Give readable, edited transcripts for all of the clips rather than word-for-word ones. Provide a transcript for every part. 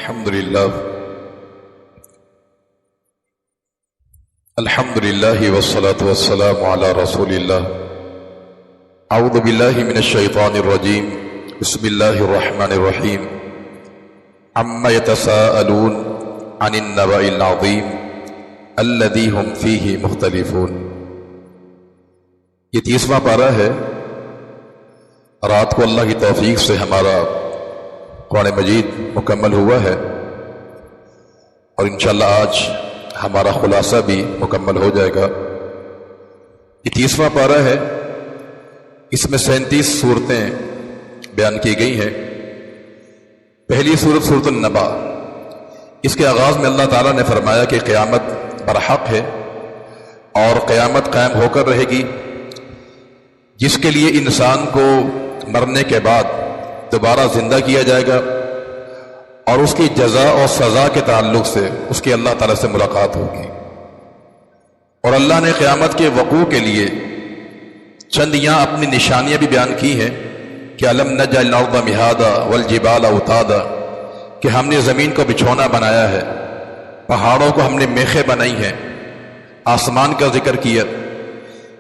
الحمدللہ والصلاة والسلام علی رسول اللہ. اعوذ باللہ من الشیطان الرجیم. بسم اللہ الرحمن الرحیم. عما یتساءلون عن النبأ العظیم الذی هم فیہ مختلفون. یہ 30واں پارہ ہے. رات کو اللہ کی توفیق سے ہمارا قرآن مجید مکمل ہوا ہے اور انشاءاللہ آج ہمارا خلاصہ بھی مکمل ہو جائے گا. یہ 30واں پارہ ہے. اس میں 37 صورتیں بیان کی گئی ہیں. پہلی صورت سورۃ النبأ. اس کے آغاز میں اللہ تعالیٰ نے فرمایا کہ قیامت برحق ہے اور قیامت قائم ہو کر رہے گی، جس کے لیے انسان کو مرنے کے بعد دوبارہ زندہ کیا جائے گا اور اس کی جزا اور سزا کے تعلق سے اس کی اللہ تعالیٰ سے ملاقات ہوگی. اور اللہ نے قیامت کے وقوع کے لیے چند یہاں اپنی نشانیاں بھی بیان کی ہیں کہ الم نجعل الارض مہادا والجبال اوتادا، کہ ہم نے زمین کو بچھونا بنایا ہے، پہاڑوں کو ہم نے میخیں بنائی ہیں، آسمان کا ذکر کیا.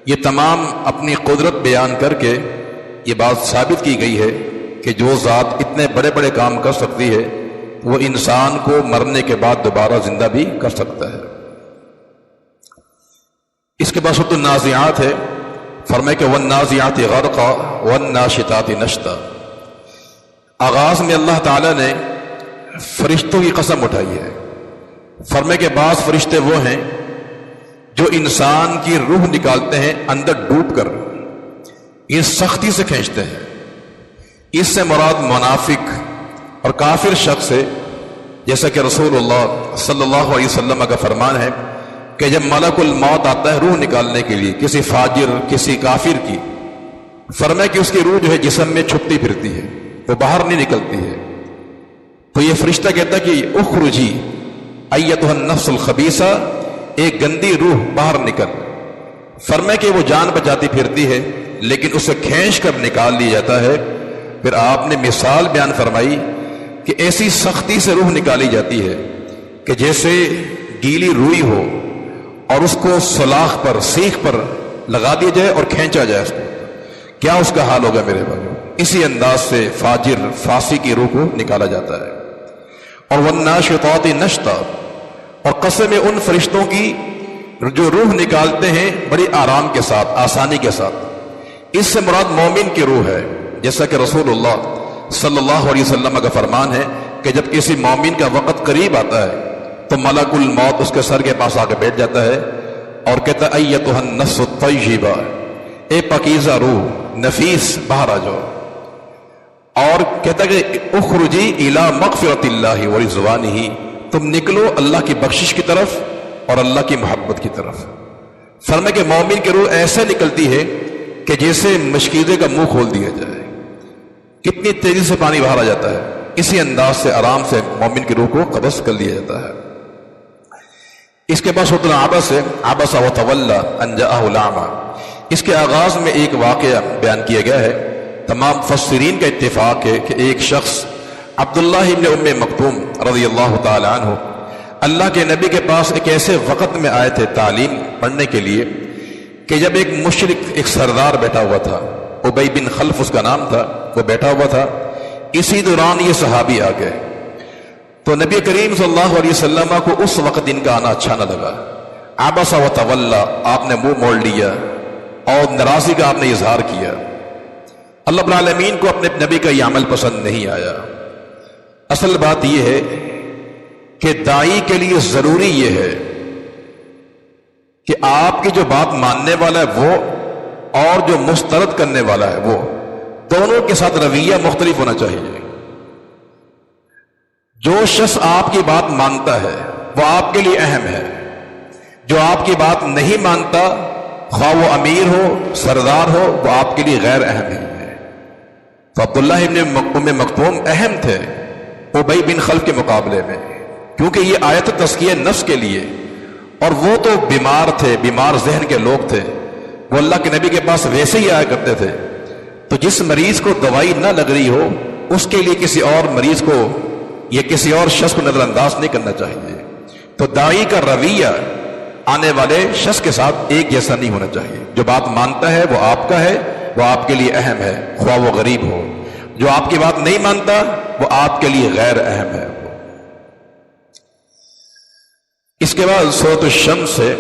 یہ تمام اپنی قدرت بیان کر کے یہ بات ثابت کی گئی ہے کہ جو ذات اتنے بڑے بڑے کام کر سکتی ہے وہ انسان کو مرنے کے بعد دوبارہ زندہ بھی کر سکتا ہے. اس کے بعد سورۃ النازعات ہے. فرمائے کہ والنازعات غرقا والناشطات نشطا. آغاز میں اللہ تعالیٰ نے فرشتوں کی قسم اٹھائی ہے. فرمائے کہ بعض فرشتے وہ ہیں جو انسان کی روح نکالتے ہیں اندر ڈوب کر، یہ سختی سے کھینچتے ہیں. اس سے مراد منافق اور کافر شخص ہے، جیسا کہ رسول اللہ صلی اللہ علیہ وسلم کا فرمان ہے کہ جب ملک الموت آتا ہے روح نکالنے کے لیے کسی فاجر کسی کافر کی، فرمایا کہ اس کی روح جو ہے جسم میں چھپتی پھرتی ہے، وہ باہر نہیں نکلتی ہے. تو یہ فرشتہ کہتا ہے کہ اخرجی ایتھا النفس الخبیثہ، ایک گندی روح باہر نکل. فرمایا کہ وہ جان بچاتی پھرتی ہے لیکن اسے کھینچ کر نکال لیا جاتا ہے. پھر آپ نے مثال بیان فرمائی کہ ایسی سختی سے روح نکالی جاتی ہے کہ جیسے گیلی روئی ہو اور اس کو سلاخ پر سیخ پر لگا دیا جائے اور کھینچا جائے. اس کو کیا اس کا حال ہوگا میرے بھائیو. اسی انداز سے فاجر فاسق کی روح کو نکالا جاتا ہے. اور والناشطات نشطا، اور قسم ان فرشتوں کی جو روح نکالتے ہیں بڑی آرام کے ساتھ، آسانی کے ساتھ. اس سے مراد مومن کی روح ہے، جیسا کہ رسول اللہ صلی اللہ علیہ وسلم کا فرمان ہے کہ جب کسی مومن کا وقت قریب آتا ہے تو ملک الموت اس کے سر کے پاس آ کے بیٹھ جاتا ہے اور کہتا ہے ایتھا النفس الطیبہ، اے پاکیزہ روح نفیس باہر آ جاؤ. اور کہتا ہے کہ اخرجی الی مغفرۃ اللہ ورضوانہ، تم نکلو اللہ کی بخشش کی طرف اور اللہ کی محبت کی طرف. فرمائے کہ مومن کی روح ایسے نکلتی ہے کہ جیسے مشکیزے کا منہ کھول دیا جائے، کتنی تیزی سے پانی باہر آ جاتا ہے. اسی انداز سے آرام سے مومن کی روح کو قبض کر لیا جاتا ہے. اس کے بعد سورۃ العبس ہے. عبس وتولی ان جاءہ الاعمی. اس کے آغاز میں ایک واقعہ بیان کیا گیا ہے. تمام مفسرین کا اتفاق ہے کہ ایک شخص عبداللہ ابن ام مکتوم رضی اللہ تعالی عنہ اللہ کے نبی کے پاس ایک ایسے وقت میں آئے تھے تعلیم پڑھنے کے لیے کہ جب ایک مشرک ایک سردار بیٹھا ہوا تھا، ابی بن خلف اس کا نام تھا، وہ بیٹھا ہوا تھا. اسی دوران یہ صحابی آ گئے تو نبی کریم صلی اللہ علیہ وسلم کو اس وقت ان کا آنا اچھا نہ لگا. عبس وتولی، آپ نے منہ موڑ لیا اور ناراضی کا آپ نے اظہار کیا. اللہ رب العالمین کو اپنے نبی کا یہ عمل پسند نہیں آیا. اصل بات یہ ہے کہ داعی کے لیے ضروری یہ ہے کہ آپ کی جو بات ماننے والا ہے وہ اور جو مسترد کرنے والا ہے وہ، دونوں کے ساتھ رویہ مختلف ہونا چاہیے. جو شخص آپ کی بات مانتا ہے وہ آپ کے لیے اہم ہے. جو آپ کی بات نہیں مانتا، خواہ وہ امیر ہو سردار ہو، وہ آپ کے لیے غیر اہم ہے. تو عبداللہ ابن ام مکتوم اہم تھے ابی بن خلف کے مقابلے میں، کیونکہ یہ آیت تزکیہ نفس کے لیے، اور وہ تو بیمار تھے، بیمار ذہن کے لوگ تھے. وہ اللہ کے نبی کے پاس ویسے ہی آیا کرتے تھے. تو جس مریض کو دوائی نہ لگ رہی ہو اس کے لیے کسی اور مریض کو یہ کسی اور شخص کو نظر انداز نہیں کرنا چاہیے. تو داعی کا رویہ آنے والے شخص کے ساتھ ایک جیسا نہیں ہونا چاہیے. جو بات مانتا ہے وہ آپ کا ہے، وہ آپ کے لیے اہم ہے، خواہ وہ غریب ہو. جو آپ کی بات نہیں مانتا وہ آپ کے لیے غیر اہم ہے. اس کے بعد سورۃ الشمس سے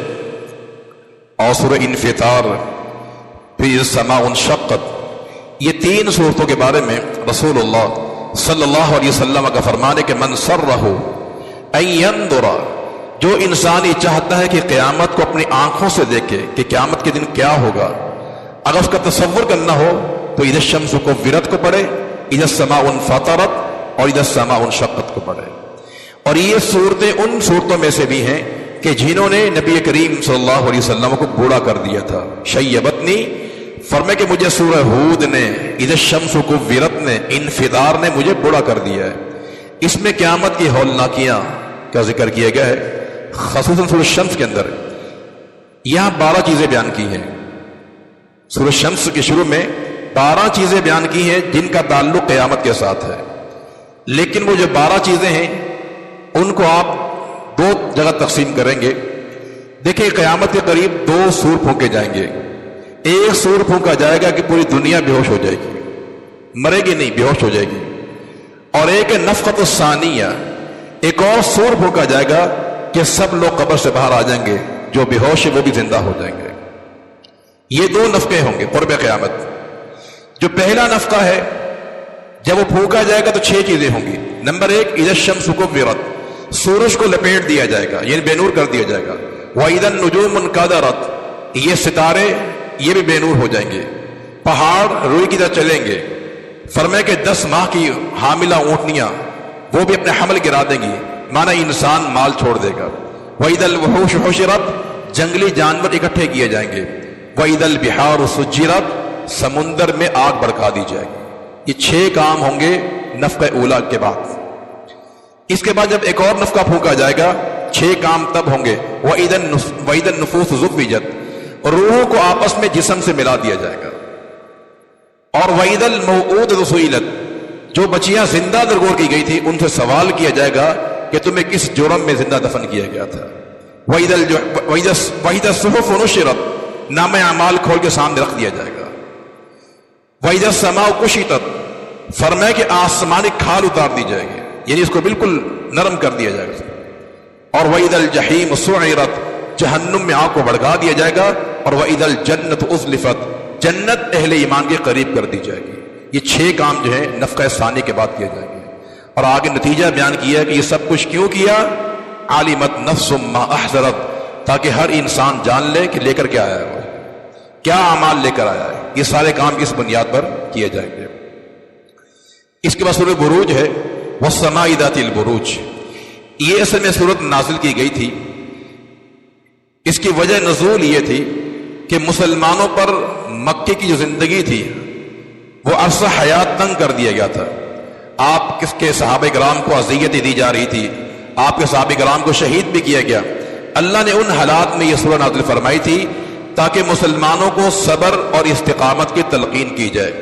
اور سورہ انفطار، پھر السماء انشقت، یہ تین صورتوں کے بارے میں رسول اللہ صلی اللہ علیہ وسلم کا فرمان ہے کہ من سرہ ان ينظر، جو انسان یہ چاہتا ہے کہ قیامت کو اپنی آنکھوں سے دیکھے کہ قیامت کے دن کیا ہوگا، اگر اس کا تصور کرنا ہو تو اذا الشمس کورت کو پڑھے، اذا السماء انفطرت اور اذا السماء انشقت کو پڑھے. اور یہ صورتیں ان صورتوں میں سے بھی ہیں کہ جنہوں نے نبی کریم صلی اللہ علیہ وسلم کو بوڑھا کر دیا تھا. شیبتنی، فرمائے کہ مجھے سورہ ہود نے، اذا الشمس کورت نے، انفطار نے مجھے بوڑھا کر دیا ہے. اس میں قیامت کی ہولناکیاں کا ذکر کیا گیا ہے. خصوصاً سورہ الشمس کے اندر یہاں 12 چیزیں بیان کی ہیں. سورہ الشمس کے شروع میں 12 چیزیں بیان کی ہیں جن کا تعلق قیامت کے ساتھ ہے. لیکن وہ جو 12 چیزیں ہیں ان کو آپ 2 جگہ تقسیم کریں گے. دیکھیں قیامت کے قریب 2 سور پھونکے جائیں گے. ایک سور پھونکا جائے گا کہ پوری دنیا بے ہوش ہو جائے گی، مرے گی نہیں، بے ہوش ہو جائے گی. اور ایک نفخۃ الثانیہ، ایک اور سور پھونکا جائے گا کہ سب لوگ قبر سے باہر آ جائیں گے، جو بے ہوش ہے وہ بھی زندہ ہو جائیں گے. یہ 2 نفخے ہوں گے قرب قیامت. جو پہلا نفخہ ہے جب وہ پھونکا جائے گا تو 6 چیزیں ہوں گی. نمبر 1، اذا الشمس کورت، سورج کو لپیٹ دیا جائے گا، یعنی بے نور کر دیا جائے گا. واذا النجوم انکدرت، یہ ستارے یہ بھی بے نور ہو جائیں گے. پہاڑ روئی کی طرح چلیں گے. فرمائے کہ 10 ماہ کی حاملہ اونٹنیاں وہ بھی اپنے حمل گرا دیں گی، مانا انسان مال چھوڑ دے گا. وَإِذَا الْوُحُوشُ حُشِرَتْ، جنگلی جانور اکٹھے کیے جائیں گے. وَإِذَا الْبِحَارُ سُجِّرَتْ، سمندر میں آگ بھڑکا دی جائے گی. یہ 6 کام ہوں گے نفخہ اولا کے بعد. اس کے بعد جب ایک اور نفخہ پھونکا جائے گا 6 کام تب ہوں گے. وَإِذَا النُّفُوسُ زُوِّجَتْ، روحوں کو آپس میں جسم سے ملا دیا جائے گا. اور وَإِذَا الْمَوْءُودَةُ سُئِلَتْ، جو بچیاں زندہ درگور کی گئی تھی ان سے سوال کیا جائے گا کہ تمہیں کس جرم میں زندہ دفن کیا گیا تھا. وَإِذَا الصُّحُفُ نُشِرَتْ، نامہ اعمال کھول کے سامنے رکھ دیا جائے گا. وَإِذَا السَّمَاءُ كُشِطَتْ، فرمائے کہ آسمانی کھال اتار دی جائے گی، یعنی اس کو بالکل نرم کر دیا جائے گا. اور وَإِذَا الْجَحِيمُ سُعِرَتْ، جہنم میں آگ کو بھڑکا دیا جائے گا. اور وَإِذَا الْجَنَّةُ أُزْلِفَتْ، جنت اہل ایمان کے قریب کر دی جائے گی. یہ 6 کام جو ہے نفخہ ثانی کے بعد کیے جائیں گے. اور آگے نتیجہ بیان کیا کہ یہ سب کچھ کیوں کیا. عَلِمَتْ نَفْسٌ مَا أَحْضَرَتْ، تاکہ ہر انسان جان لے کہ لے کر کیا آیا ہے، کیا اعمال لے کر آیا ہے. یہ سارے کام اس بنیاد پر کیے جائیں گے. اس کے بعد سورہ بروج ہے، وَالسَّمَاءِ ذَاتِ الْبُرُوجِ. یہ اصل میں سورت نازل کی گئی تھی. اس کی وجہ نزول یہ تھی کہ مسلمانوں پر مکے کی جو زندگی تھی وہ عرصہ حیات تنگ کر دیا گیا تھا. آپ کس کے صحابہ کرام کو اذیتیں دی جا رہی تھی، آپ کے صحابہ کرام کو شہید بھی کیا گیا. اللہ نے ان حالات میں یہ سورہ نازل فرمائی تھی تاکہ مسلمانوں کو صبر اور استقامت کی تلقین کی جائے.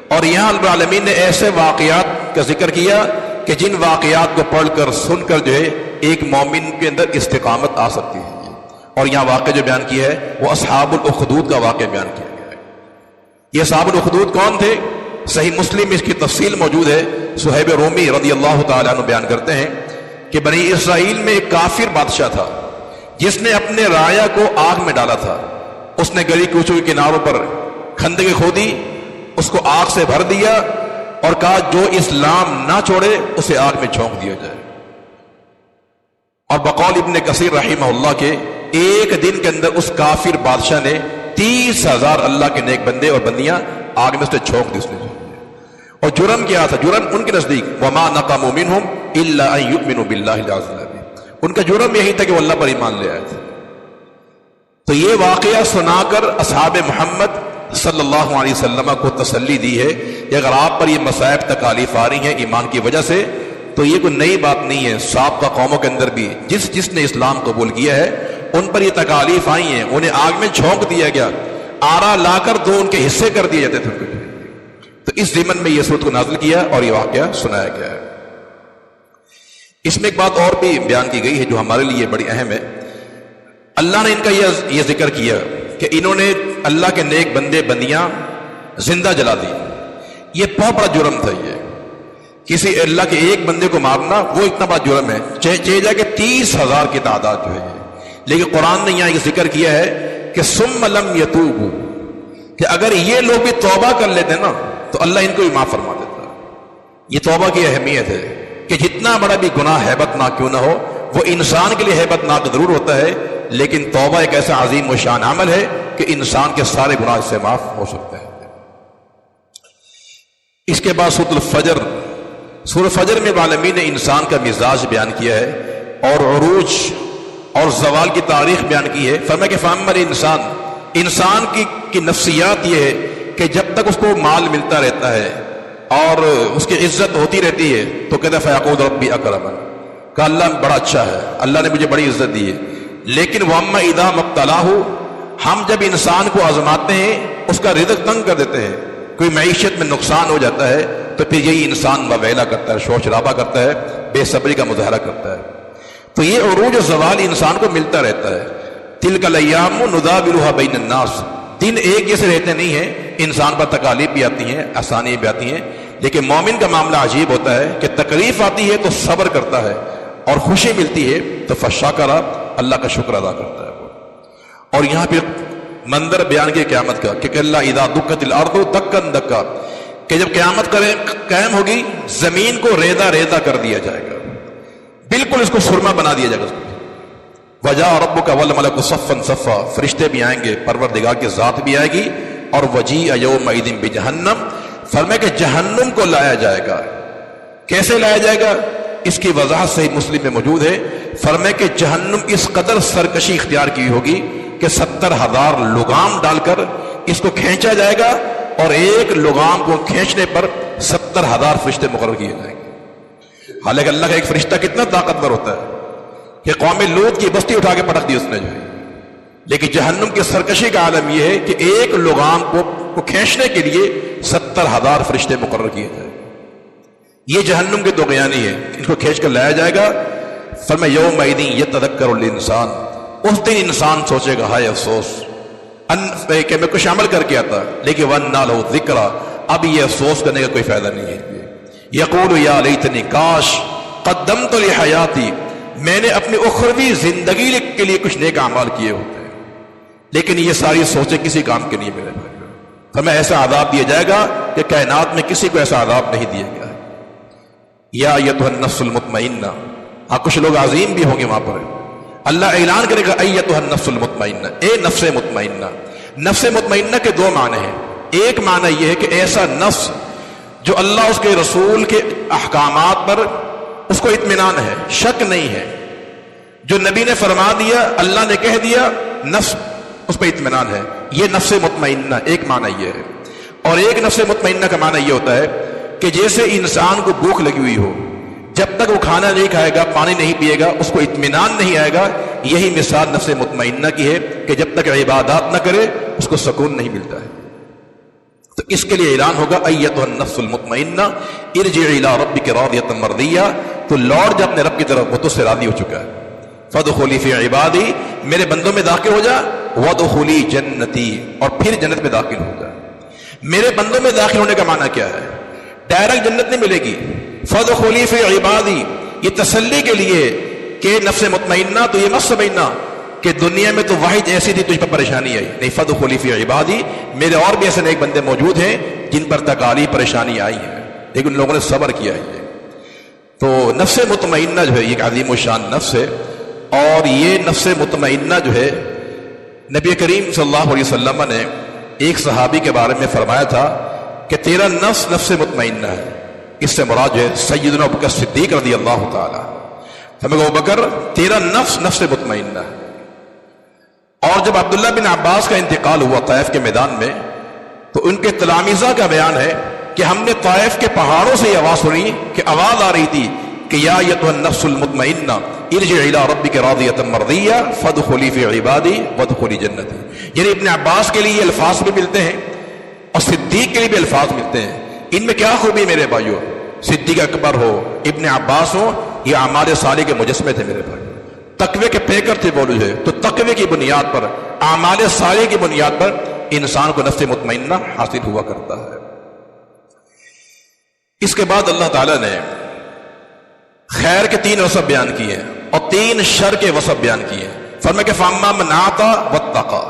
اور یہاں رب العالمین نے ایسے واقعات کا ذکر کیا کہ جن واقعات کو پڑھ کر سن کر جو ہے ایک مومن کے اندر استقامت آ سکتی ہے. اور یہاں واقعہ جو بیان کیا ہے وہ اصحاب الاخدود کا واقعہ بیان کیا گیا ہے. یہ اصحاب الاخدود کون تھے؟ صحیح مسلم میں اس کی تفصیل موجود ہے. صہیب رومی رضی اللہ تعالیٰ عنہ بیان کرتے ہیں کہ بنی اسرائیل میں ایک کافر بادشاہ تھا جس نے اپنے رایا کو آگ میں ڈالا تھا. اس نے گلی کوچوں کے کناروں پر خندقیں کھودی، اس کو آگ سے بھر دیا اور کہا جو اسلام نہ چھوڑے اسے آگ میں جھونک دیا جائے. اور بقول ابن کثیر رحمہ اللہ کے ایک دن کے اندر اس کافر بادشاہ نے 30,000 اللہ کے نیک بندے اور بندیاں آگ میں اس نے جھونک دی. اس نے اور جرم کیا تھا؟ جرم ان کے نزدیک وَمَا نَقَمُوا مِنْهُمْ إِلَّا أَن يُؤْمِنُوا بِاللَّهِ الْعَزِيزِ، ان کا جرم یہی تھا کہ وہ اللہ پر ایمان لے آئے تھے. تو یہ واقعہ سنا کر اصحاب محمد صلی اللہ علیہ وسلم کو تسلی دی ہے کہ اگر آپ پر یہ مصائب تکالیف آ رہی ہیں ایمان کی وجہ سے تو یہ کوئی نئی بات نہیں ہے. سابقہ قوموں کے اندر بھی جس نے اسلام قبول کیا ہے ان پر یہ تکالیف آئی ہیں. انہیں آگ میں جھونک دیا گیا، آرا لا کر 2 ان کے حصے کر دیے جاتے تھے. تو اس ضمن میں یہ سورت کو نازل کیا اور یہ واقعہ سنایا گیا ہے. اس میں ایک بات اور بھی بیان کی گئی ہے جو ہمارے لیے بڑی اہم ہے. اللہ نے ان کا یہ ذکر کیا کہ انہوں نے اللہ کے نیک بندے بندیاں زندہ جلا دی. یہ بہت بڑا جرم تھا. یہ کسی اللہ کے ایک بندے کو مارنا وہ اتنا بڑا جرم ہے، چاہے جائے کہ 30,000 کی تعداد جو ہے. لیکن قرآن نے یہاں یہ ذکر کیا ہے کہ ثم لم یتوبوا، کہ اگر یہ لوگ بھی توبہ کر لیتے نا تو اللہ ان کو بھی معاف فرما دیتا. یہ توبہ کی اہمیت ہے کہ جتنا بڑا بھی گناہ ہیبت ناک کیوں نہ ہو، وہ انسان کے لیے ہیبت ناک ضرور ہوتا ہے، لیکن توبہ ایک ایسا عظیم و شان عمل ہے کہ انسان کے سارے گناہ اس سے معاف ہو سکتے ہیں. اس کے بعد سورۃ الفجر، سورۃ الفجر میں عالمین نے انسان کا مزاج بیان کیا ہے اور عروج اور زوال کی تاریخ بیان کی ہے. فرمایا کہ فَأَمَّا انسان کی نفسیات یہ ہے کہ جب تک اس کو مال ملتا رہتا ہے اور اس کی عزت ہوتی رہتی ہے تو کہتا ہے فَيَقُولُ رَبِّي أَكْرَمَنِ، کہ اللہ بڑا اچھا ہے، اللہ نے مجھے بڑی عزت دی ہے. لیکن وَأَمَّا إِذَا مَا ابْتَلَاهُ، ہم جب انسان کو آزماتے ہیں اس کا رزق تنگ کر دیتے ہیں، کوئی معیشت میں نقصان ہو جاتا ہے تو پھر یہی انسان وویلا کرتا ہے، شور شرابہ کرتا ہے، بے صبری کا مظاہرہ کرتا ہے. تو یہ عروج و زوال انسان کو ملتا رہتا ہے. تلک الایام نداولها بین الناس، دن ایک جیسے رہتے نہیں ہیں، انسان پر تکالیف بھی آتی ہیں، آسانی بھی آتی ہیں. لیکن مومن کا معاملہ عجیب ہوتا ہے کہ تکلیف آتی ہے تو صبر کرتا ہے، اور خوشی ملتی ہے تو فشکر، اللہ کا شکر ادا کرتا ہے. اور یہاں پہ منظر بیان کے قیامت کا کہ اللہ اذا دکت الارض دکا دکا، کہ جب قیامت قائم ہوگی زمین کو ریزہ ریزہ کر دیا جائے گا، بالکل اس کو سرما بنا دیا جائے گا. وجاء ربک والملک صفا صفا، فرشتے بھی آئیں گے، پروردگار کی ذات بھی آئے گی. اور وجیء یومئذ بجہنم، فرمایا کہ جہنم کو لایا جائے گا. کیسے لایا جائے گا؟ اس کی وضاحت صحیح مسلم میں موجود ہے. فرمایا کہ جہنم اس قدر سرکشی اختیار کی ہوگی کہ 70,000 لگام ڈال کر اس کو کھینچا جائے گا، اور ایک لگام کو کھینچنے پر 70,000 فرشتے مقرر کیے جائیں گے. حالانکہ اللہ کا ایک فرشتہ کتنا طاقتور ہوتا ہے کہ قوم لوط کی بستی اٹھا کے پٹک دی اس نے جو ہے. لیکن جہنم کی سرکشی کا عالم یہ ہے کہ ایک لگام کو کھینچنے کے لیے 70,000 فرشتے مقرر کیے جائیں. یہ جہنم کے طغیانی ہے، اس کو کھینچ کر لایا جائے گا. فرمایا یومئذ یتذکر الانسان، اس دن انسان سوچے گا ہائے افسوس کہ میں کچھ عمل کر کے آتا، لیکن وَأَنَّىٰ لَهُ الذِّكْرَىٰ، اب یہ افسوس کرنے کا کوئی فائدہ نہیں ہے. یقول یا لیتنی کاش قدمت لحیاتی، میں نے اپنی اخروی زندگی کے لیے کچھ نیک اعمال کیے ہوتے ہیں. لیکن یہ ساری سوچیں کسی کام کے نہیں میرے بھائی. ہمیں ایسا عذاب دیا جائے گا کہ کائنات میں کسی کو ایسا عذاب نہیں دیا گیا. یا ایتھا النفس المطمئنہ، ہاں کچھ لوگ عظیم بھی ہوں گے وہاں پر. اللہ اعلان کرے گا ایتھا النفس المطمئنہ، اے نفس مطمئنہ. نفس مطمئنہ کے دو معنی ہیں. ایک معنی یہ ہے کہ ایسا نفس جو اللہ اس کے رسول کے احکامات پر اس کو اطمینان ہے، شک نہیں ہے، جو نبی نے فرما دیا، اللہ نے کہہ دیا، نفس اس پہ اطمینان ہے، یہ نفس مطمئنہ. ایک معنی یہ ہے. اور ایک نفس مطمئنہ کا معنی یہ ہوتا ہے کہ جیسے انسان کو بھوک لگی ہوئی ہو، جب تک وہ کھانا نہیں کھائے گا، پانی نہیں پیے گا، اس کو اطمینان نہیں آئے گا. یہی مثال نفس مطمئنہ کی ہے کہ جب تک عبادات نہ کرے اس کو سکون نہیں ملتا ہے. تو اس کے لیے اعلان ہوگا ایتھا النفس المطمئنہ ارجعی الی ربک راضیۃ مرضیہ، تو لوٹ جا اپنے رب کی طرف، وہ تو سے راضی ہو چکا ہے. فادخلی فی عبادی، میرے بندوں میں داخل ہو جا. وادخلی جنتی، اور پھر جنت میں داخل ہو جا. میرے بندوں میں داخل ہونے کا معنی کیا ہے؟ ڈائریکٹ جنت نہیں ملے گی. فادخلی فی عبادی، یہ تسلی کے لیے کہ نفس مطمئنہ تو یہ مت سمجھنا کہ دنیا میں تو واحد ایسی تھی تجھ پر پریشانی آئی، نہیں. فادخلی فی عبادی، میرے اور بھی ایسے نیک بندے موجود ہیں جن پر تکالیف پریشانی آئی ہے، لیکن لوگوں نے صبر کیا ہے. تو نفس مطمئنہ جو ہے یہ ایک عظیم و شان نفس ہے. اور یہ نفس مطمئنہ جو ہے نبی کریم صلی اللہ علیہ وسلم نے ایک صحابی کے بارے میں فرمایا تھا کہ تیرا نفس نفس مطمئنہ ہے. اس سے مراد جو ہے سیدنا ابوبکر صدیق رضی اللہ تعالی. ہمیں ابوبکر تیرا نفس نفس مطمئنہ ہے. اور جب عبداللہ بن عباس کا انتقال ہوا طائف کے میدان میں، تو ان کے تلامذہ کا بیان ہے کہ ہم نے طائف کے پہاڑوں سے یہ آواز سنی کہ آواز آ رہی تھی کہ یا ایتھا النفس المطمئنہ ارجعی الی ربک راضیۃ مرضیہ فادخلی فی عبادی وادخلی جنتی. یعنی ابن عباس کے لیے یہ الفاظ بھی ملتے ہیں اور صدیق کے لیے بھی الفاظ ملتے ہیں. ان میں کیا خوبی میرے بھائیو؟ صدیق اکبر ہو، ابن عباس ہو، یہ اعمال صالح کے مجسمے تھے میرے بھائی، تقوی کے پیکر تھے وہ لوگ ہے. تو تقوی کی بنیاد پر، اعمال صالح کی بنیاد پر انسان کو نفس مطمئنہ حاصل ہوا کرتا ہے. اس کے بعد اللہ تعالیٰ نے خیر کے 3 وصف بیان کیے اور 3 شر کے وصف بیان کیے. فرمایا کہ فَأَمَّا مَنْ أَعْطَىٰ وَاتَّقَىٰ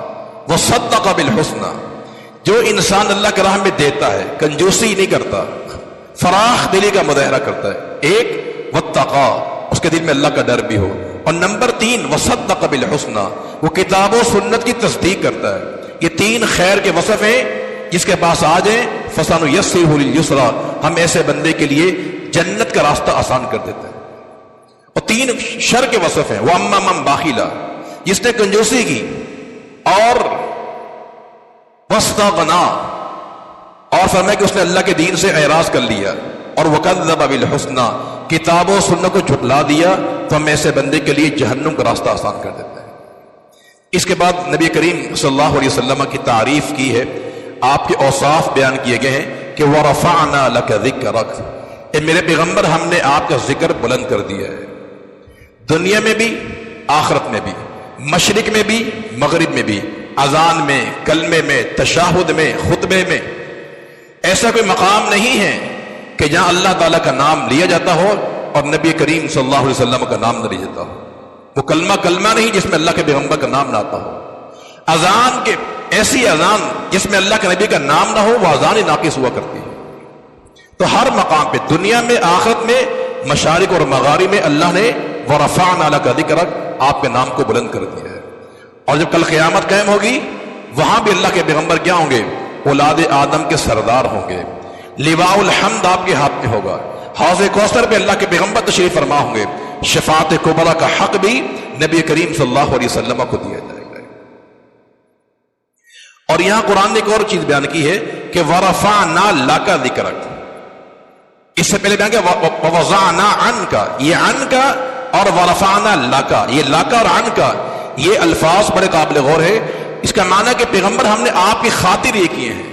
وَصَدَّقَ بِالْحُسْنَىٰ، جو انسان اللہ کے راہ میں دیتا ہے، کنجوسی نہیں کرتا، فراخ دلی کا مظاہرہ کرتا ہے. ایک واتقا، اس کے دل میں اللہ کا ڈر بھی ہو. اور نمبر 3 وصدق بالحسنى، وہ کتاب و سنت کی تصدیق کرتا ہے. یہ 3 خیر کے وصف ہیں. جس کے پاس آ جائیں فَسَنُيَسِّرُهُ لِلْيُسْرَىٰ، ہم ایسے بندے کے لیے جنت کا راستہ آسان کر دیتے ہیں. اور 3 شر کے وصف ہیں. وَأَمَّا مَن بَخِلَ، جس نے کنجوسی کی، اور وَاسْتَغْنَىٰ، اور فرمایا کہ اس نے اللہ کے دین سے اعراض کر لیا، اور وَكَذَّبَ بِالْحُسْنَىٰ، کتاب و سنت کو جھٹلا دیا، تو ہم ایسے بندے کے لیے جہنم کا راستہ آسان کر دیتے ہیں. اس کے بعد نبی کریم صلی اللہ علیہ وسلم کی تعریف کی ہے، آپ کے اوصاف بیان کیے گئے ہیں کہ وَرَفَعْنَا لَكَ ذِكْرَكَ، اے میرے پیغمبر ہم نے آپ کا ذکر بلند کر دیا ہے، دنیا میں بھی آخرت میں بھی، مشرق میں بھی مغرب میں بھی، اذان میں، کلمے میں، تشہد میں، خطبے میں. ایسا کوئی مقام نہیں ہے کہ جہاں اللہ تعالیٰ کا نام لیا جاتا ہو اور نبی کریم صلی اللہ علیہ وسلم کا نام نہ لیا جاتا ہو. وہ کلمہ نہیں جس میں اللہ کے پیغمبر کا نام نہ آتا ہو. اذان کے ایسی اذان جس میں اللہ کے نبی کا نام نہ ہو، وہ اذان ہی ناقص ہوا کرتی ہے. تو ہر مقام پہ، دنیا میں، آخرت میں، مشارق اور مغارب میں، اللہ نے وَرَفَعْنَا لَكَ ذِكْرَكَ، آپ کے نام کو بلند کر دیا ہے. اور جب کل قیامت قائم ہوگی، وہاں بھی اللہ کے پیغمبر کیا ہوں گے؟ اولاد آدم کے سردار ہوں گے. لواء الحمد آپ کے ہاتھ میں ہوگا. حوض کوثر پہ اللہ کے پیغمبر تشریف فرما ہوں گے. شفاعت کبریٰ کا حق بھی نبی کریم صلی اللہ علیہ وسلم کو دیا جائے گا. اور یہاں قرآن نے ایک اور چیز بیان کی ہے کہ وَرَفَعْنَا لَكَ ذِكْرَكَ. اس سے پہلے بیان کیا وَوَضَعْنَا عَنْكَ، یہ عَنْكَ اور وَرَفَعْنَا لَكَ، یہ لَكَ اور عَنْكَ، یہ الفاظ بڑے قابل غور ہے. اس کا معنی کہ پیغمبر ہم نے آپ کی خاطر یہ کیے ہیں،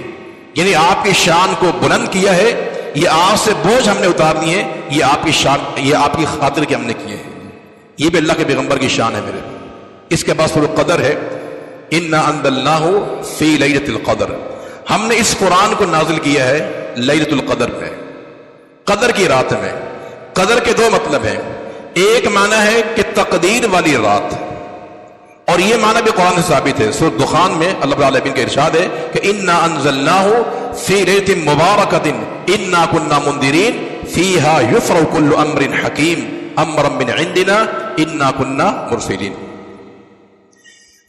یعنی آپ کی شان کو بلند کیا ہے. یہ آپ سے بوجھ ہم نے اتار دی ہے، یہ آپ کی شان، یہ آپ کی خاطر کے ہم نے کیے ہیں. یہ بھی اللہ کے پیغمبر کی شان ہے میرے. اس کے بعد سورۃ قدر ہے، اِنَّا أَنزَلْنَاهُ فِي لَيْلَةِ الْقَدْرِ، ہم نے اس قرآن کو نازل کیا ہے لیلۃ القدر میں، قدر کی رات میں. قدر کے 2 مطلب ہیں. ایک معنی ہے کہ تقدیر والی رات، اور یہ معنی بھی قرآن سے ثابت ہے. سورۃ دخان میں اللہ رب العالمین کا ارشاد ہے کہ اِنَّا أَنزَلْنَاهُ فِي لَيْلَةٍ مُبَارَكَةٍ إِنَّا كُنَّا مُنذِرِينَ فِيهَا يُفْرَقُ كُلُّ أَمْرٍ حَكِيمٍ أَمْرًا مِّنْ عِندِنَا إِنَّا كُنَّا مُرْسِلِينَ.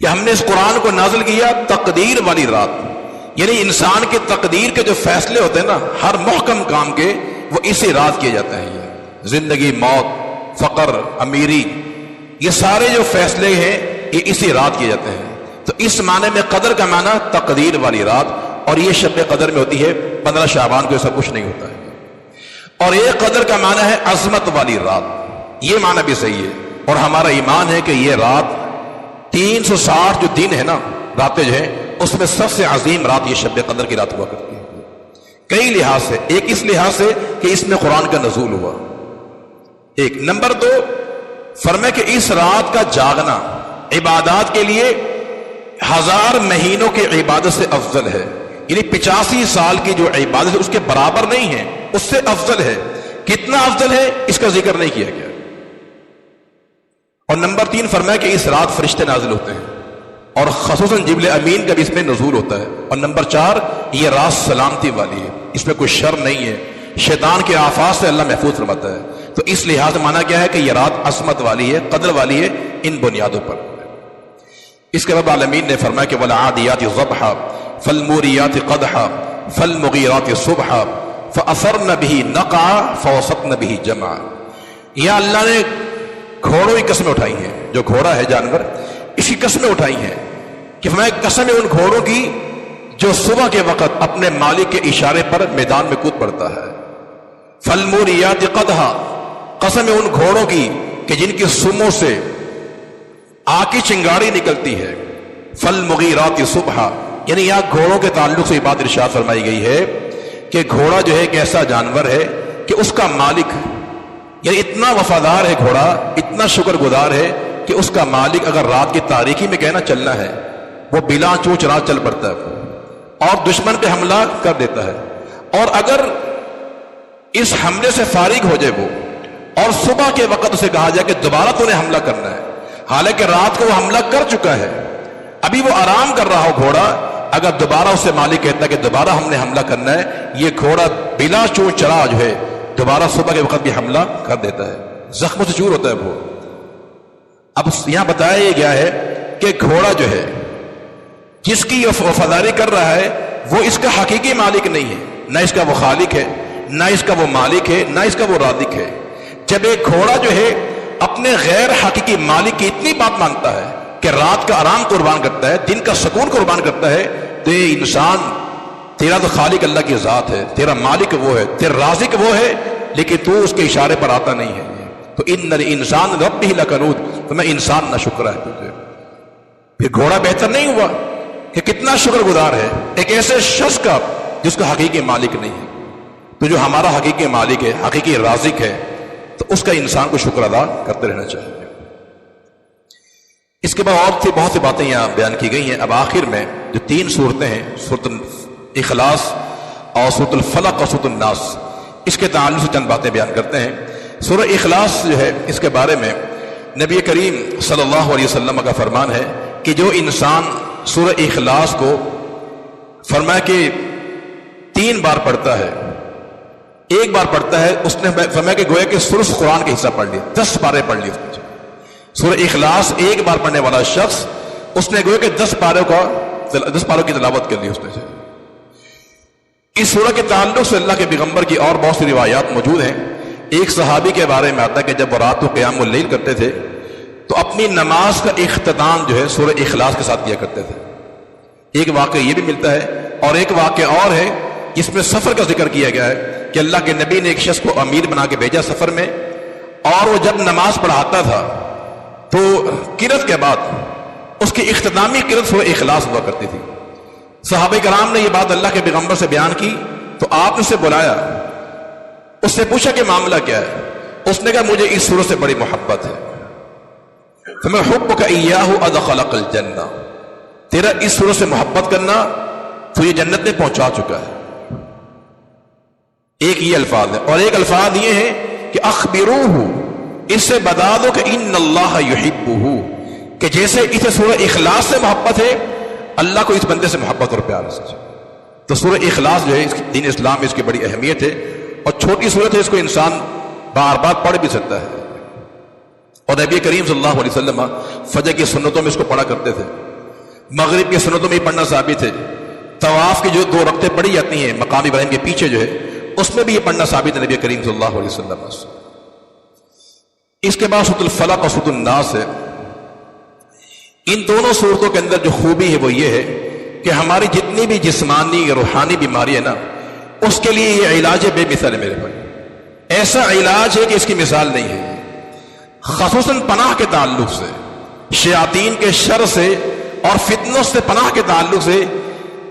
کہ ہم نے اس قرآن کو نازل کیا تقدیر والی رات، یعنی انسان کی تقدیر کے جو فیصلے ہوتے ہیں نا، ہر محکم کام کے، وہ اسی رات کیے جاتے ہیں. یہ زندگی، موت، فقر، امیری، یہ سارے جو فیصلے ہیں یہ اسی رات کیے جاتے ہیں. تو اس معنی میں قدر کا معنی تقدیر والی رات، اور یہ شب قدر میں ہوتی ہے 15 شعبان کو، ایسا کچھ نہیں ہوتا ہے. اور ایک قدر کا معنی ہے عظمت والی رات، یہ معنی بھی صحیح ہے. اور ہمارا ایمان ہے کہ یہ رات 360 جو دن ہے نا، راتیں جو ہیں، اس میں سب سے عظیم رات یہ شب قدر کی رات ہوا کرتی ہے. کئی لحاظ سے. ایک اس لحاظ سے کہ اس میں قرآن کا نزول ہوا. ایک نمبر 2 فرمائے کہ اس رات کا جاگنا عبادات کے لیے 1000 مہینوں کی عبادت سے افضل ہے. یعنی 85 سال کی جو عبادت ہے اس کے برابر نہیں ہے، اس سے افضل ہے. کتنا افضل ہے اس کا ذکر نہیں کیا گیا. اور نمبر 3 فرمایا کہ اس رات فرشتے نازل ہوتے ہیں، اور خصوصاً جبریل امین کا بھی اس میں نزول ہوتا ہے. اور نمبر 4 یہ رات سلامتی والی ہے، اس میں کوئی شر نہیں ہے، شیطان کے آفات سے اللہ محفوظ فرماتا ہے. تو اس لحاظ سے مانا کیا ہے کہ یہ رات عظمت والی ہے، قدر والی ہے ان بنیادوں پر. اس کے بعد عالمین نے فرمایا کہ وَالْعَادِيَاتِ ضَبْحًا فَالْمُورِيَاتِ قَدْحًا فَالْمُغِيرَاتِ صُبْحًا فَأَثَرْنَ بِهِ نَقْعًا فَوَسَطْنَ بِهِ جَمْعًا. یا اللہ نے گھوڑوں کی قسمیں اٹھائی ہیں، جو گھوڑا ہے جانور، اس کی قسمیں اٹھائی ہیں کہ فرمایا قسم ان گھوڑوں کی جو صبح کے وقت اپنے مالک کے اشارے پر میدان میں کود پڑتا ہے. فَالْمُورِيَاتِ قَدْحًا، قسم ان گھوڑوں کی کہ جن کی سموں سے آگ کی چنگاڑی نکلتی ہے. فَالْمُغِيرَاتِ صُبْحًا، یعنی یہاں گھوڑوں کے تعلق سے یہ بات ارشاد فرمائی گئی ہے کہ گھوڑا جو ہے ایک ایسا جانور ہے کہ اس کا مالک یعنی اتنا وفادار ہے گھوڑا، اتنا شکر گزار ہے کہ اس کا مالک اگر رات کی تاریکی میں کہنا چلنا ہے وہ بلا چوچ رات چل پڑتا ہے اور دشمن پہ حملہ کر دیتا ہے، اور اگر اس حملے سے فارغ ہو جائے وہ اور صبح کے وقت اسے کہا جائے کہ دوبارہ تو نے حملہ کرنا ہے، حالانکہ رات کو وہ حملہ کر چکا ہے، ابھی وہ آرام کر رہا ہو گھوڑا، اگر دوبارہ اسے مالک کہتا ہے کہ دوبارہ ہم نے حملہ کرنا ہے، یہ گھوڑا بلا چوچ چرا جو ہے دوبارہ صبح کے وقت بھی حملہ کر دیتا ہے، زخموں سے چور ہوتا ہے وہ۔ اب یہاں بتایا یہ گیا ہے کہ گھوڑا جو ہے جس کی وفاداری کر رہا ہے وہ اس کا حقیقی مالک نہیں ہے، نہ اس کا وہ خالق ہے، نہ اس کا وہ مالک ہے، نہ اس کا وہ رازق ہے۔ جب ایک گھوڑا جو ہے اپنے غیر حقیقی مالک کی اتنی بات مانتا ہے کہ رات کا آرام قربان کرتا ہے، دن کا سکون قربان کرتا ہے، تو یہ انسان، تیرا تو خالق اللہ کی ذات ہے، تیرا مالک وہ ہے، تیرا رازق وہ ہے، لیکن تو اس کے اشارے پر آتا نہیں ہے، تو ان الانسان ربہ لکنود، تو میں انسان نہ شکر ہے تجھے۔ پھر گھوڑا بہتر نہیں ہوا کہ کتنا شکر گزار ہے ایک ایسے شخص کا جس کا حقیقی مالک نہیں ہے، تو جو ہمارا حقیقی مالک ہے، حقیقی رازق ہے، تو اس کا انسان کو شکر ادا کرتے رہنا چاہیے۔ اس کے بعد اور بہت سی باتیں یہاں بیان کی گئی ہیں۔ اب آخر میں جو 3 صورتیں ہیں، سورۃ الاخلاص اور سورۃ الفلق اور سورۃ الناس، اس کے تعلق سے چند باتیں بیان کرتے ہیں۔ سورہ اخلاص جو ہے اس کے بارے میں نبی کریم صلی اللہ علیہ وسلم کا فرمان ہے کہ جو انسان سورہ اخلاص کو فرمایا کہ 3 بار پڑھتا ہے، ایک بار پڑھتا ہے، اس نے فرمایا کہ گویا کہ ثلث قرآن کا حصہ پڑھ لیا، 10 پارے پڑھ لیے اس نے۔ سورہ اخلاص ایک بار پڑھنے والا شخص، اس نے گویا کہ 10 پاروں کی تلاوت کر لی اس نے۔ اس سورہ کے تعلق سے اللہ کے پیغمبر کی اور بہت سی روایات موجود ہیں۔ ایک صحابی کے بارے میں آتا ہے کہ جب وہ رات کو قیام اللیل کرتے تھے تو اپنی نماز کا اختتام جو ہے سورہ اخلاص کے ساتھ کیا کرتے تھے۔ ایک واقعہ یہ بھی ملتا ہے، اور ایک واقعہ اور ہے جس میں سفر کا ذکر کیا گیا ہے کہ اللہ کے نبی نے ایک شخص کو امیر بنا کے بھیجا سفر میں، اور وہ جب نماز پڑھاتا تھا تو قرأت کے بعد اس کی اختتامی قرأت سورہ اخلاص ہوا کرتی تھی۔ صحابہ کرام نے یہ بات اللہ کے پیغمبر سے بیان کی تو آپ نے اسے بلایا، اس سے پوچھا کہ معاملہ کیا ہے؟ اس نے کہا مجھے اس سورت سے بڑی محبت ہے، فَمَا حُبُّكَ إِيَّاهُ أَدْخَلَكَ الْجَنَّةَ، تیرا اس سورت سے محبت کرنا تو یہ جنت میں پہنچا چکا ہے۔ ایک یہ الفاظ ہے، اور ایک الفاظ یہ ہے کہ اخبروہ، اس سے بتا دو کہ ان اللہ یحبہ، کہ جیسے اسے سورہ اخلاص سے محبت ہے، اللہ کو اس بندے سے محبت اور پیار ہے۔ تو سورہ اخلاص جو ہے دین اسلام میں اس کی بڑی اہمیت ہے، اور چھوٹی صورت ہے، اس کو انسان بار بار پڑھ بھی سکتا ہے۔ اور نبی کریم صلی اللہ علیہ وسلم فجر کی سنتوں میں اس کو پڑھا کرتے تھے، مغرب کی سنتوں میں پڑھنا ثابت ہے، طواف کی جو 2 رکعتیں پڑھی جاتی ہیں مقام ابراہیم کے پیچھے جو ہے اس میں بھی یہ پڑھنا ثابت ہے نبی کریم صلی اللہ علیہ وسلم۔ اس کے بعد سورۃ الفلق اور سورۃ الناس ہے۔ ان دونوں صورتوں کے اندر جو خوبی ہے وہ یہ ہے کہ ہماری جتنی بھی جسمانی روحانی بیماری ہے نا، اس کے لیے یہ علاج بے مثال ہے میرے بھائی، ایسا علاج ہے کہ اس کی مثال نہیں ہے۔ خصوصاً پناہ کے تعلق سے، شیاطین کے شر سے اور فتنوں سے پناہ کے تعلق سے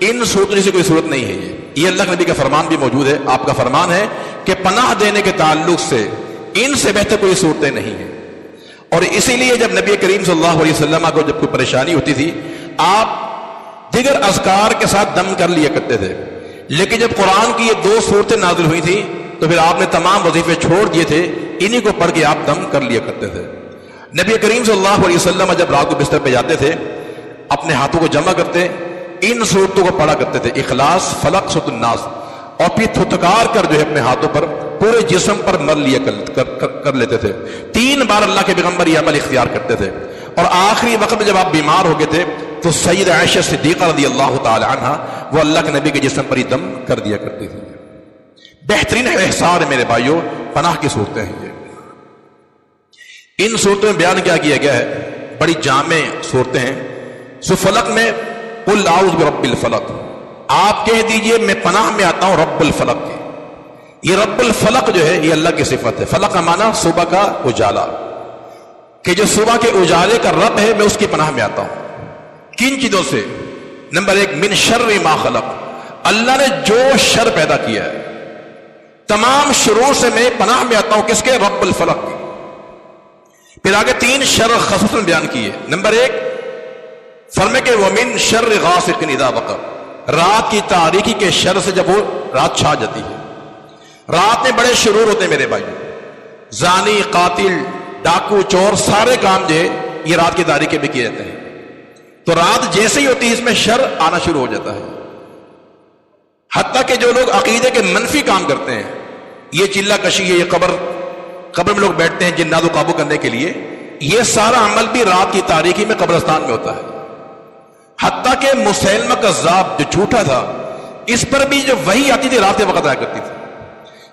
ان صورتوں سے کوئی صورت نہیں ہے۔ یہ اللہ کے نبی کا فرمان بھی موجود ہے، آپ کا فرمان ہے کہ پناہ دینے کے تعلق سے ان سے بہتر کوئی صورتیں نہیں ہیں۔ اور اسی لیے جب نبی کریم صلی اللہ علیہ وسلم کو جب کوئی پریشانی ہوتی تھی، آپ دیگر اذکار کے ساتھ دم کر لیا کرتے تھے، لیکن جب قرآن کی یہ 2 صورتیں نازل ہوئی تھیں تو پھر آپ نے تمام وظیفے چھوڑ دیے تھے، انہی کو پڑھ کے آپ دم کر لیا کرتے تھے۔ نبی کریم صلی اللہ علیہ وسلم جب رات کو بستر پہ جاتے تھے، اپنے ہاتھوں کو جمع کرتے، ان صورتوں کو پڑھا کرتے تھے، اخلاص، فلق، سورۃ الناس، اور پھر تھتکار کر جو ہے اپنے ہاتھوں پر پورے جسم پر مل لیا کر لیتے تھے۔ 3 بار اللہ کے پیغمبر یہ عمل اختیار کرتے تھے۔ اور آخری وقت میں جب آپ بیمار ہو گئے تھے تو سید عائشہ صدیقہ رضی اللہ تعالی عنہ وہ اللہ کے نبی کے جسم پر ہی دم کر دیا کرتی تھی۔ بہترین احسان ہے میرے بھائیوں، پناہ کی صورتیں ہیں یہ۔ ان صورتوں میں بیان کیا کیا گیا ہے، بڑی جامع صورتیں ہیں۔ سو فلق میں قل اعوذ برب الفلق، آپ کہہ دیجئے میں پناہ میں آتا ہوں رب الفلق کی۔ یہ رب الفلق جو ہے یہ اللہ کی صفت ہے۔ فلق کا معنی صبح کا اجالا، کہ جو صبح کے اجالے کا رب ہے میں اس کی پناہ میں آتا ہوں۔ کن چیزوں سے؟ نمبر 1 من شر ما خلق، اللہ نے جو شر پیدا کیا ہے تمام شرور سے میں پناہ میں آتا ہوں کس کے؟ رب الفلق. پھر آگے 3 شر خصوصاً بیان کیے. نمبر 1 فرمائے کہ ومن شر غاسق اذا وقب، رات کی تاریکی کے شر سے جب وہ رات چھا جاتی ہے. رات میں بڑے شرور ہوتے ہیں میرے بھائی، زانی، قاتل، ڈاکو، چور، سارے کام جو ہے یہ رات کی تاریکی میں کیے جاتے ہیں. تو رات جیسے ہی ہوتی ہے اس میں شر آنا شروع ہو جاتا ہے. حتیٰ کہ جو لوگ عقیدے کے منفی کام کرتے ہیں، یہ چلہ کشی ہے، یہ قبر میں لوگ بیٹھتے ہیں جنات کو قابو کرنے کے لیے، یہ سارا عمل بھی رات کی تاریکی میں قبرستان میں ہوتا ہے. حتیٰ کہ مسیلمہ کذاب جو جھوٹا تھا، اس پر بھی جو وحی آتی تھی رات کے وقت آیا کرتی تھی.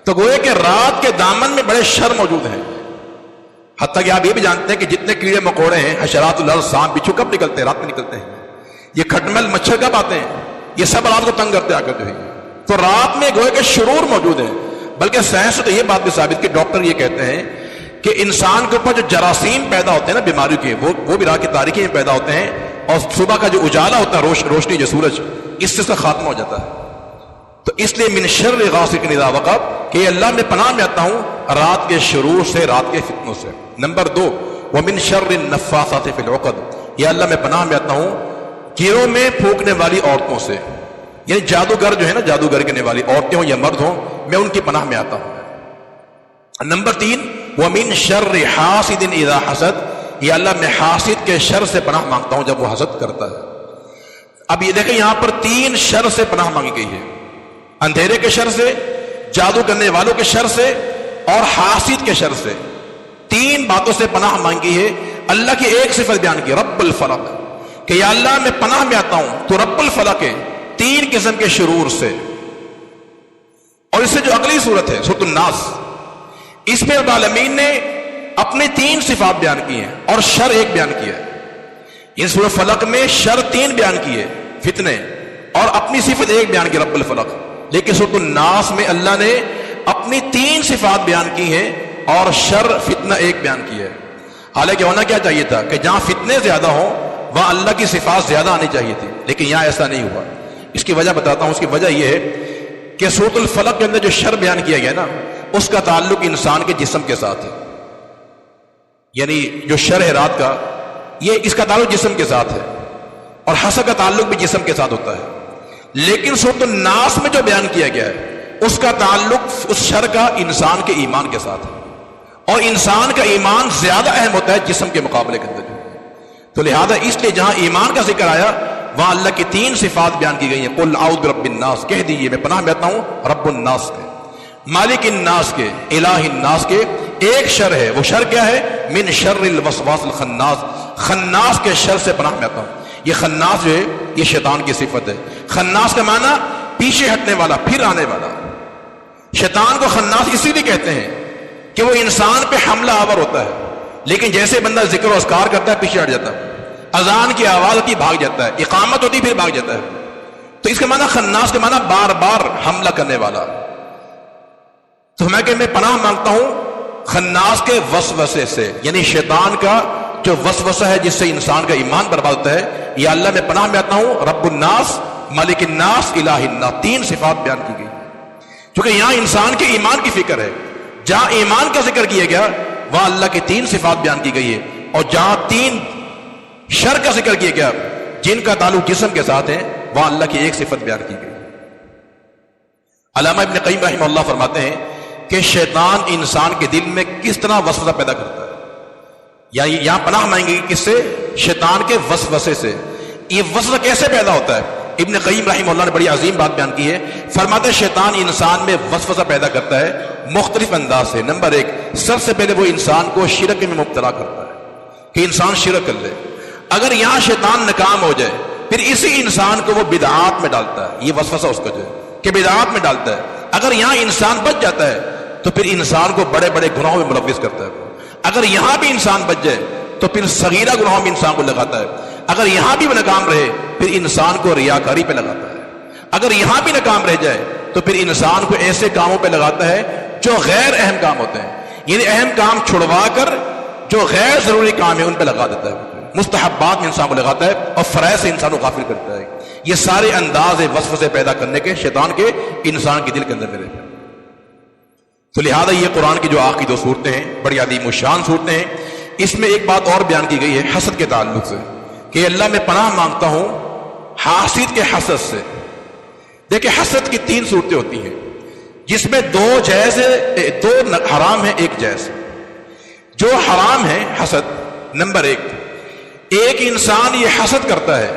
تو گویا کہ رات کے دامن میں بڑے شر موجود ہیں. حتیٰ کہ آپ یہ بھی جانتے ہیں کہ جتنے کیڑے مکوڑے ہیں، حشرات الارض، سانپ، بچھو کب نکلتے ہیں؟ رات میں نکلتے ہیں. یہ کھٹمل مچھر کب آتے ہیں؟ یہ سب رات کو تنگ کرتے آ کر جو ہے. تو رات میں گویا کہ شرور موجود ہیں. بلکہ سائنس تو یہ بات بھی ثابت کہ ڈاکٹر یہ کہتے ہیں کہ انسان کے اوپر جو جراثیم پیدا ہوتے ہیں نا بیماریوں کے، وہ بھی رات کی تاریکی میں پیدا ہوتے ہیں. اور صبح کا جو اجالا ہوتا ہے، روشنی جو سورج، اس سے اس کا خاتمہ ہو جاتا ہے. تو اس لیے من شر غاسق اذا وقب کہ اللہ میں پناہ میں آتا ہوں رات کے شرور سے، رات کے فتنوں سے. نمبر 2 ومن شر النفاثات فی العقد، یا اللہ میں پناہ میں آتا ہوں گیروں میں پھونکنے والی عورتوں سے. یعنی جادوگر جو ہے نا، جادوگر کرنے والی عورتیں ہوں یا مرد ہوں، میں ان کی پناہ میں آتا ہوں. نمبر 3 ومن شر حاسد اذا حسد، یا اللہ میں حاسد کے شر سے پناہ مانگتا ہوں جب وہ حسد کرتا ہے. اب یہ دیکھیں یہاں پر 3 شر سے پناہ مانگی گئی ہے: اندھیرے کے شر سے، جادو کرنے والوں کے شر سے، اور حاسد کے شر سے. 3 باتوں سے پناہ مانگی ہے. اللہ کی ایک صفت بیان کی، رب الفلق، کہ یا اللہ میں پناہ میں آتا ہوں تو رب الفلق ہے 3 قسم کے شرور سے. اور اس سے جو اگلی صورت ہے سورۃ الناس، اس میں رب العالمین نے اپنے 3 صفات بیان کی ہیں اور شر ایک بیان کیا ہے. اس سورۃ فلق میں شر 3 بیان کیے، فتنے، اور اپنی صفت ایک بیان کی، رب الفلق. لیکن سورۃ الناس میں اللہ نے اپنی 3 صفات بیان کی ہیں اور شر، فتنہ ایک بیان کی ہے. حالانکہ ہونا کیا چاہیے تھا کہ جہاں فتنے زیادہ ہوں وہاں اللہ کی صفات زیادہ آنی چاہیے تھی، لیکن یہاں ایسا نہیں ہوا. اس کی وجہ بتاتا ہوں. اس کی وجہ یہ ہے کہ سورۃ الفلق کے اندر جو شر بیان کیا گیا نا، اس کا تعلق انسان کے جسم کے ساتھ ہے. یعنی جو شر ہے رات کا، یہ اس کا تعلق جسم کے ساتھ ہے، اور حسد کا تعلق بھی جسم کے ساتھ ہوتا ہے. لیکن سورۃ الناس میں جو بیان کیا گیا ہے اس کا تعلق اس شر کا انسان کے ایمان کے ساتھ ہے، اور انسان کا ایمان زیادہ اہم ہوتا ہے جسم کے مقابلے کے اندر. تو لہذا اس لیے جہاں ایمان کا ذکر آیا وہاں اللہ کی 3 صفات بیان کی گئی ہیں. قل اعوذ برب الناس، کہہ دیجیے میں پناہ میں آتا ہوں رب الناس کے، مالک الناس کے، الہ الناس کے. ایک شر ہے، وہ شر کیا ہے؟ من شر الوسواس الخناس، خناس کے شر سے پناہ میں آتا ہوں. یہ خناس جو ہے یہ شیطان کی صفت ہے. خناس کا معنی پیچھے ہٹنے والا، پھر آنے والا. شیطان کو خناس اسی لیے کہتے ہیں کہ وہ انسان پہ حملہ آور ہوتا ہے، لیکن جیسے بندہ ذکر و اذکار کرتا ہے پیچھے ہٹ جاتا ہے. اذان کی آواز ہوتی بھاگ جاتا ہے، اقامت ہوتی پھر بھاگ جاتا ہے. تو اس کا معنی خناس کا معنی بار بار حملہ کرنے والا. تو میں پناہ مانگتا ہوں خناس کے وسوسے سے، یعنی شیطان کا جو وسوسہ ہے جس سے انسان کا ایمان برباد ہوتا ہے. یا اللہ میں پناہ میں آتا ہوں رب الناس، مالک الناس، الہ الناس. 3 صفات بیان کی گئی کیونکہ یہاں انسان کے ایمان کی فکر ہے. جہاں ایمان کا ذکر کیا گیا وہاں اللہ کی 3 صفات بیان کی گئی ہے، اور جہاں 3 شر کا ذکر کیا گیا جن کا تعلق جسم کے ساتھ ہے وہاں اللہ کی ایک صفت بیان کی گئی. علامہ ابن قیم رحمہ اللہ فرماتے ہیں کہ شیطان انسان کے دل میں کس طرح وسوسہ پیدا کرتا ہے. یہاں پناہ مانگے گی کس سے؟ شیطان کے وسوسے سے. یہ وسوسہ کیسے پیدا ہوتا ہے؟ ابن قیم رحمہ اللہ نے بڑی عظیم بات بیان کی ہے. فرماتے ہیں شیطان انسان میں وسوسہ پیدا کرتا ہے مختلف انداز سے. نمبر 1، سب سے پہلے وہ انسان کو شرک میں مبتلا کرتا ہے کہ انسان شرک کر لے. اگر یہاں شیطان ناکام ہو جائے پھر اسی انسان کو وہ بدعات میں ڈالتا ہے. یہ وسوسہ اس کا جو ہے کہ بدعات میں ڈالتا ہے. اگر یہاں انسان بچ جاتا ہے تو پھر انسان کو بڑے بڑے گناہوں میں ملوث کرتا ہے. اگر یہاں بھی انسان بچ جائے تو پھر صغیرہ گناہوں میں انسان کو لگاتا ہے. اگر یہاں بھی ناکام رہے پھر انسان کو ریاکاری پہ لگاتا ہے. اگر یہاں بھی ناکام رہ جائے تو پھر انسان کو ایسے کاموں پہ لگاتا ہے جو غیر اہم کام ہوتے ہیں. یعنی اہم کام چھڑوا کر جو غیر ضروری کام ہے ان پہ لگا دیتا ہے. مستحبات میں انسان کو لگاتا ہے اور فرائض سے انسان کو غافل کرتا ہے. یہ سارے انداز وسوسے پیدا کرنے کے شیطان کے انسان کے دل کے اندر میرے. تو لہذا یہ قرآن کی جو آخری دو صورتیں ہیں بڑی عظیم الشان صورتیں ہیں. اس میں ایک بات اور بیان کی گئی ہے حسد کے تعلق سے کہ اللہ میں پناہ مانگتا ہوں حاسد کے حسد سے. دیکھیں حسد کی 3 صورتیں ہوتی ہیں جس میں 2 جائز ہے، 2 حرام ہے، 1 جائز. جو حرام ہے حسد، نمبر 1، ایک انسان یہ حسد کرتا ہے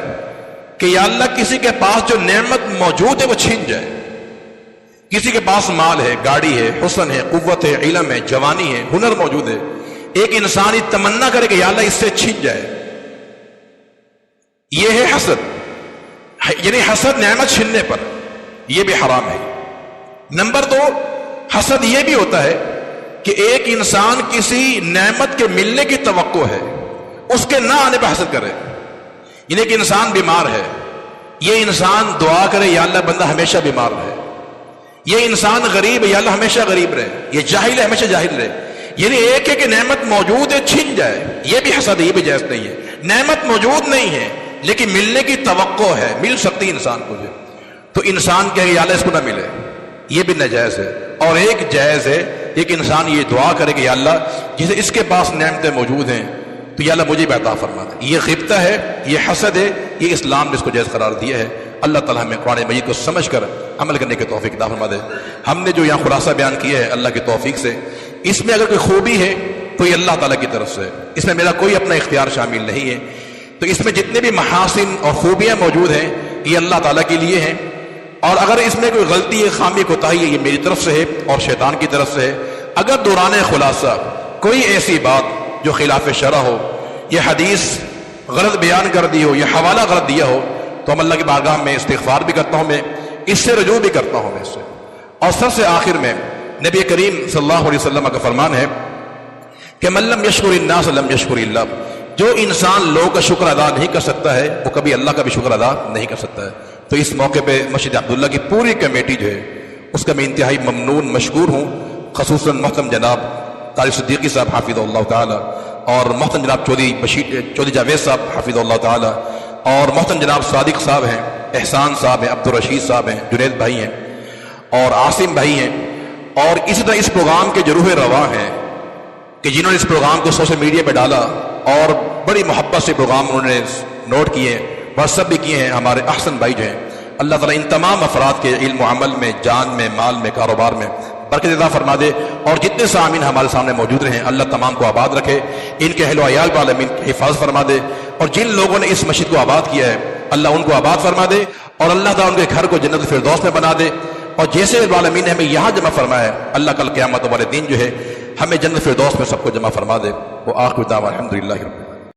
کہ یا اللہ کسی کے پاس جو نعمت موجود ہے وہ چھن جائے. کسی کے پاس مال ہے، گاڑی ہے، حسن ہے، قوت ہے، علم ہے، جوانی ہے، ہنر موجود ہے، ایک انسان یہ تمنا کرے کہ یا اللہ اس سے چھن جائے. یہ ہے حسد، یعنی حسد نعمت چھننے پر، یہ بھی حرام ہے. نمبر 2، حسد یہ بھی ہوتا ہے کہ ایک انسان کسی نعمت کے ملنے کی توقع ہے، اس کے نہ آنے پہ حسد کرے. یعنی کہ انسان بیمار ہے، یہ انسان دعا کرے یا اللہ بندہ ہمیشہ بیمار رہے. یہ انسان غریب ہے، یا اللہ ہمیشہ غریب رہے. یہ جاہل ہے، ہمیشہ جاہل رہے. یعنی ایک ہے کہ نعمت موجود ہے چھن جائے، یہ بھی حسد ہے، یہ بھی جائز نہیں ہے. نعمت موجود نہیں ہے لیکن ملنے کی توقع ہے، مل سکتی انسان کو جو، تو انسان کہے یا اللہ اس کو نہ ملے، یہ بھی ناجائز ہے. اور ایک جائز ہے، ایک انسان یہ دعا کرے کہ یا اللہ جسے اس کے پاس نعمتیں موجود ہیں تو یا اللہ مجھے بھی عطا فرما دے. یہ غیبت ہے، یہ حسد ہے، یہ اسلام نے اس کو جائز قرار دیا ہے. اللہ تعالیٰ ہمیں قرآن مجید کو سمجھ کر عمل کرنے کی توفیق عطا فرما دے. ہم نے جو یہاں خلاصہ بیان کیا ہے اللہ کی توفیق سے، اس میں اگر کوئی خوبی ہے تو یہ اللہ تعالیٰ کی طرف سے، اس میں میرا کوئی اپنا اختیار شامل نہیں ہے. تو اس میں جتنے بھی محاسن اور خوبیاں موجود ہیں یہ اللہ تعالیٰ کے لیے ہیں. اور اگر اس میں کوئی غلطی ہے، خامی، کوتاہی ہے، یہ میری طرف سے ہے اور شیطان کی طرف سے ہے. اگر دوران خلاصہ کوئی ایسی بات جو خلاف شرع ہو، یہ حدیث غلط بیان کر دی ہو، یہ حوالہ غلط دیا ہو، تو ہم اللہ کی بارگاہ میں استغفار بھی کرتا ہوں، میں اس سے رجوع بھی کرتا ہوں میں اس سے. اور سب سے آخر میں نبی کریم صلی اللہ علیہ وسلم کا فرمان ہے کہ من لم یشکر الناس لم یشکر اللہ. جو انسان لوگوں کا شکر ادا نہیں کر سکتا ہے وہ کبھی اللہ کا بھی شکر ادا نہیں کر سکتا ہے. تو اس موقع پہ مسجد عبداللہ کی پوری کمیٹی جو ہے اس کا میں انتہائی ممنون مشکور ہوں، خصوصاً محترم جناب طارق صدیقی صاحب حافظ اللہ تعالی، اور محترم جناب چودھری جاوید صاحب حافظ اللہ تعالی، اور محترم جناب صادق صاحب ہیں، احسان صاحب ہیں، عبدالرشید صاحب ہیں، جنید بھائی ہیں، اور عاصم بھائی ہیں. اور اسی طرح اس پروگرام کے جو روح رواں ہیں کہ جنہوں نے اس پروگرام کو سوشل میڈیا پہ ڈالا اور بڑی محبت سے پروگرام انہوں نے نوٹ کیے، واٹس ایپ بھی کیے ہیں. ہمارے احسن بھائی جو ہیں، اللہ تعالیٰ ان تمام افراد کے علم و عمل میں، جان میں، مال میں، کاروبار میں برکت عطا فرما دے. اور جتنے سامعین ہمارے سامنے موجود رہے اللہ تمام کو آباد رکھے، ان کے اہل و عیال عالمین کی حفاظت فرما دے. اور جن لوگوں نے اس مسجد کو آباد کیا ہے اللہ ان کو آباد فرما دے، اور اللہ تعالیٰ ان کے گھر کو جنت الفردوس میں بنا دے. اور جیسے عالمین نے ہمیں یہاں جمع فرمایا ہے اللہ کل قیامت والے دن جو ہے ہمیں جنت الفردوس میں سب کو جمع فرما دے. وہ آخر دعوانا الحمدللہ.